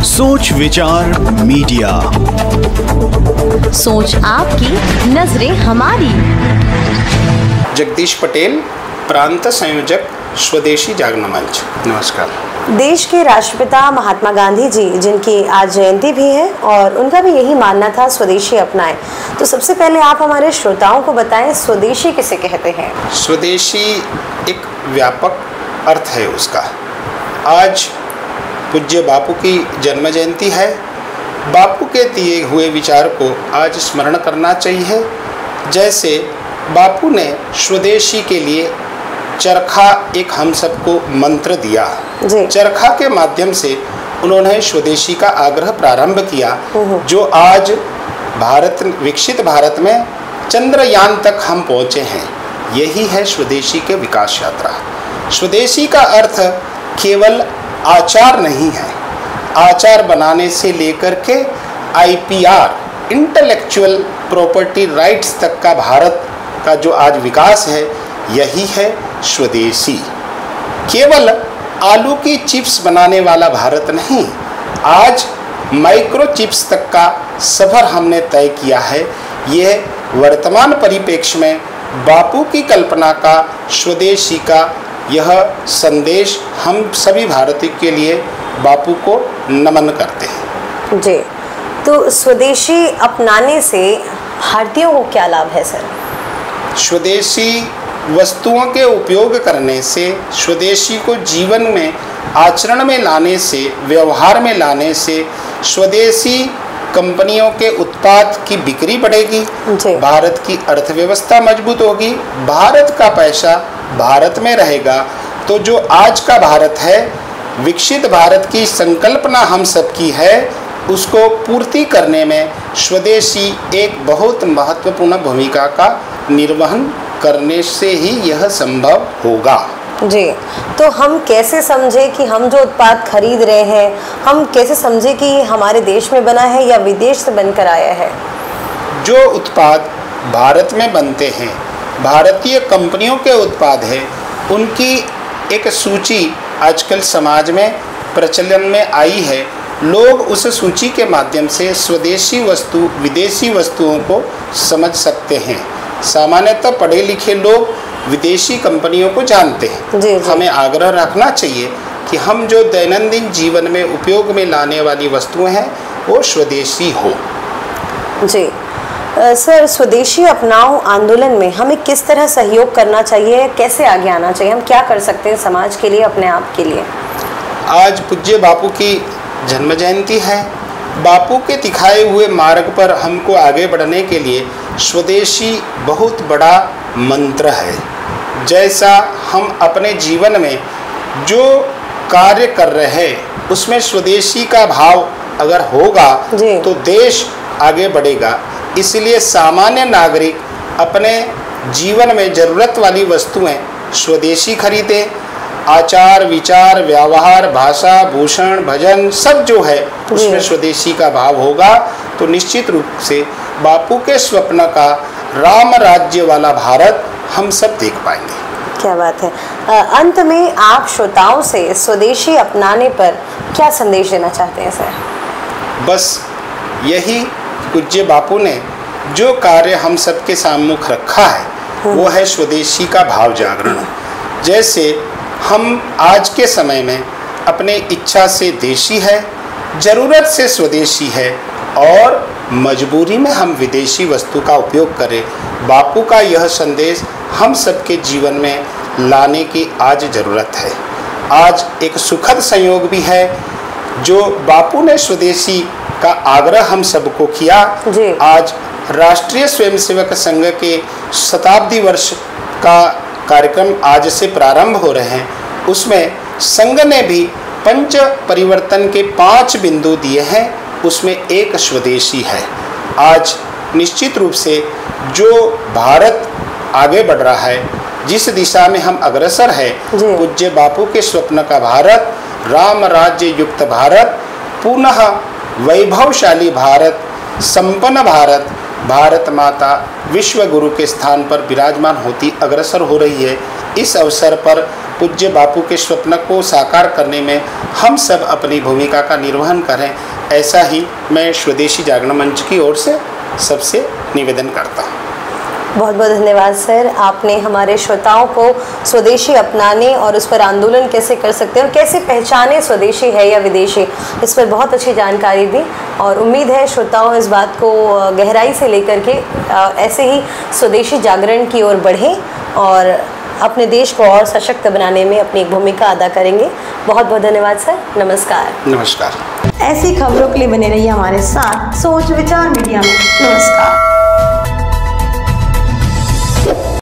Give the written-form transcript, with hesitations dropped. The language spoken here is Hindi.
सोच विचार मीडिया, सोच आपकी, नजरें हमारी। जगदीश पटेल, प्रांत संयोजक, स्वदेशी जागरण मंच। नमस्कार। देश के राष्ट्रपिता महात्मा गांधी जी, जिनकी आज जयंती भी है और उनका भी यही मानना था स्वदेशी अपनाएं। तो सबसे पहले आप हमारे श्रोताओं को बताएं, स्वदेशी किसे कहते हैं? स्वदेशी एक व्यापक अर्थ है उसका। आज पूज्य बापू की जन्म जयंती है। बापू के दिए हुए विचार को आज स्मरण करना चाहिए। जैसे बापू ने स्वदेशी के लिए चरखा एक हम सबको मंत्र दिया। चरखा के माध्यम से उन्होंने स्वदेशी का आग्रह प्रारंभ किया, जो आज विकसित भारत में चंद्रयान तक हम पहुँचे हैं। यही है स्वदेशी के विकास यात्रा। स्वदेशी का अर्थ केवल आचार नहीं है। आचार बनाने से लेकर के IPR, इंटेलेक्चुअल प्रॉपर्टी राइट्स तक का भारत का जो आज विकास है, यही है स्वदेशी। केवल आलू की चिप्स बनाने वाला भारत नहीं, आज माइक्रो चिप्स तक का सफ़र हमने तय किया है। यह वर्तमान परिप्रेक्ष्य में बापू की कल्पना का, स्वदेशी का यह संदेश हम सभी भारतीयों के लिए बापू को नमन करते हैं। जी, तो स्वदेशी अपनाने से भारतीयों को क्या लाभ है सर? स्वदेशी वस्तुओं के उपयोग करने से, स्वदेशी को जीवन में आचरण में लाने से, व्यवहार में लाने से स्वदेशी कंपनियों के उत्पाद की बिक्री बढ़ेगी, भारत की अर्थव्यवस्था मजबूत होगी, भारत का पैसा भारत में रहेगा। तो जो आज का भारत है, विकसित भारत की संकल्पना हम सबकी है, उसको पूर्ति करने में स्वदेशी एक बहुत महत्वपूर्ण भूमिका का निर्वहन करने से ही यह संभव होगा। जी, तो हम कैसे समझे कि हम जो उत्पाद खरीद रहे हैं, हम कैसे समझे कि हमारे देश में बना है या विदेश से बनकर आया है? जो उत्पाद भारत में बनते हैं, भारतीय कंपनियों के उत्पाद हैं, उनकी एक सूची आजकल समाज में प्रचलन में आई है। लोग उस सूची के माध्यम से स्वदेशी वस्तु, विदेशी वस्तुओं को समझ सकते हैं। सामान्यतः पढ़े लिखे लोग विदेशी कंपनियों को जानते हैं। जी। हमें आग्रह रखना चाहिए कि हम जो दैनंदिन जीवन में उपयोग में लाने वाली वस्तुएं हैं, वो स्वदेशी हो। जी सर, स्वदेशी अपनाओ आंदोलन में हमें किस तरह सहयोग करना चाहिए, कैसे आगे आना चाहिए, हम क्या कर सकते हैं समाज के लिए, अपने आप के लिए? आज पूज्य बापू की जन्म जयंती है। बापू के दिखाए हुए मार्ग पर हमको आगे बढ़ने के लिए स्वदेशी बहुत बड़ा मंत्र है। जैसा हम अपने जीवन में जो कार्य कर रहे हैं, उसमें स्वदेशी का भाव अगर होगा तो देश आगे बढ़ेगा। इसलिए सामान्य नागरिक अपने जीवन में ज़रूरत वाली वस्तुएं स्वदेशी खरीदें। आचार, विचार, व्यवहार, भाषा, भूषण, भजन सब जो है उसमें स्वदेशी का भाव होगा, तो निश्चित रूप से बापू के स्वप्न का राम राज्य वाला भारत हम सब देख पाएंगे। क्या बात है। अंत में आप श्रोताओं से स्वदेशी अपनाने पर क्या संदेश देना चाहते हैं सर? बस यही, पूज्य बापू ने जो कार्य हम सबके सम्मुख रखा है वो है स्वदेशी का भाव जागरण। जैसे हम आज के समय में अपने इच्छा से देशी है, ज़रूरत से स्वदेशी है और मजबूरी में हम विदेशी वस्तु का उपयोग करें। बापू का यह संदेश हम सबके जीवन में लाने की आज ज़रूरत है। आज एक सुखद संयोग भी है जो बापू ने स्वदेशी का आग्रह हम सबको किया। आज राष्ट्रीय स्वयंसेवक संघ के शताब्दी वर्ष का कार्यक्रम आज से प्रारंभ हो रहे हैं। उसमें संघ ने भी पंच परिवर्तन के 5 बिंदु दिए हैं, उसमें एक स्वदेशी है। आज निश्चित रूप से जो भारत आगे बढ़ रहा है, जिस दिशा में हम अग्रसर है, पूज्य बापू के स्वप्न का भारत, राम राज्य युक्त भारत, पुनः वैभवशाली भारत, संपन्न भारत, भारत माता विश्व गुरु के स्थान पर विराजमान होती अग्रसर हो रही है। इस अवसर पर पूज्य बापू के स्वप्न को साकार करने में हम सब अपनी भूमिका का निर्वहन करें, ऐसा ही मैं स्वदेशी जागरण मंच की ओर से सबसे निवेदन करता हूँ। बहुत बहुत धन्यवाद सर, आपने हमारे श्रोताओं को स्वदेशी अपनाने और उस पर आंदोलन कैसे कर सकते हैं और कैसे पहचाने स्वदेशी है या विदेशी, इस पर बहुत अच्छी जानकारी दी। और उम्मीद है श्रोताओं इस बात को गहराई से लेकर के ऐसे ही स्वदेशी जागरण की ओर बढ़ें और अपने देश को और सशक्त बनाने में अपनी एक भूमिका अदा करेंगे। बहुत बहुत धन्यवाद सर, नमस्कार। नमस्कार। ऐसी खबरों के लिए बने रहिए हमारे साथ सोच विचार मीडिया में। नमस्कार।